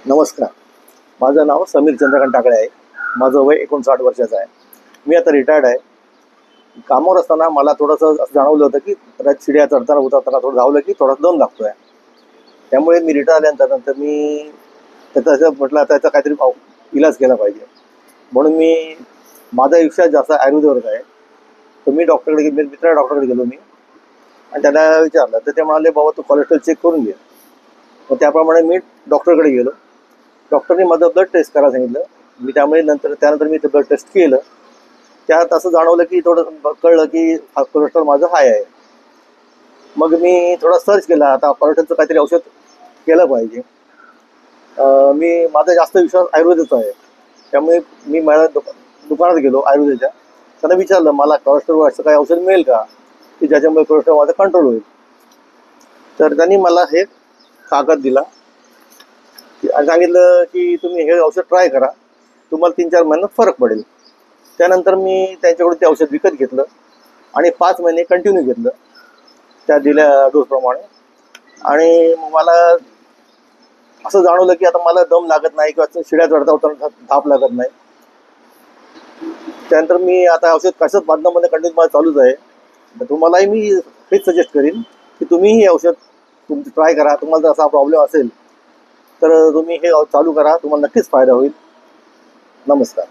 नमस्कार. माझं नाव समीर चंद्रकांत टाकळे आहे. माझं वय 59 वर्षाचं आहे. मी आता रिटायर्ड आहे. कामावर असताना मला थोडंसं असं जाणवलं होतं, की बऱ्याच शिड्या चढताना उतरताना थोडं धावलं, की थोडा दम लागतो आहे. त्यामुळे मी रिटायर आल्यानंतर मी त्याचं असं म्हटलं त्याचा काहीतरी इलाज केला पाहिजे. म्हणून मी माझा विषय जास्त आयुर्वेदावरच आहे. तर मी मित्र डॉक्टरकडे गेलो मी आणि त्याला विचारलं. तर ते म्हणाले, "बाबा तू कोलेस्ट्रॉल चेक करून घे." मग त्याप्रमाणे मी डॉक्टरकडे गेलो. डॉक्टरने माझं ब्लड टेस्ट करायला सांगितलं. मी त्यानंतर मी ते ब्लड टेस्ट केलं. त्यात असं जाणवलं की थोडं कळलं की कोलेस्ट्रॉल माझं हाय आहे. मग मी थोडा सर्च केला. आता कोलेस्ट्रॉलचं काहीतरी औषध केलं पाहिजे. माझा जास्त विश्वास आयुर्वेदाचा आहे. त्यामुळे मी माझ्या दुकानात गेलो आयुर्वेदाच्या. त्यांना विचारलं, "मला कोलेस्ट्रॉल असं काही औषध मिळेल का, की ज्याच्यामुळे कोलेस्ट्रॉल माझं कंट्रोल होईल?" तर त्यांनी मला हे कागद दिला आणि सांगितलं की तुम्ही हे औषध ट्राय करा. तुम्हाला 3-4 महिन्यात फरक पडेल. त्यानंतर मी त्यांच्याकडून ते औषध विकत घेतलं आणि 5 महिने कंटिन्यू घेतलं त्या दिल्या डोसप्रमाणे. आणि मग मला असं जाणवलं की आता मला दम लागत नाही किंवा शिड्या चढता उतरता धाप लागत नाही. त्यानंतर मी आता औषध कसंच बांधण्यामध्ये कंटिन्यू माझं चालूच आहे. तर तुम्हालाही मी हेच सजेस्ट करीन की तुम्हीही हे औषध तुमचं ट्राय करा. तुम्हाला जर असा प्रॉब्लेम असेल तर तुम्ही हे चालू करा. तुम्हाला नक्कीच फायदा होईल. नमस्कार.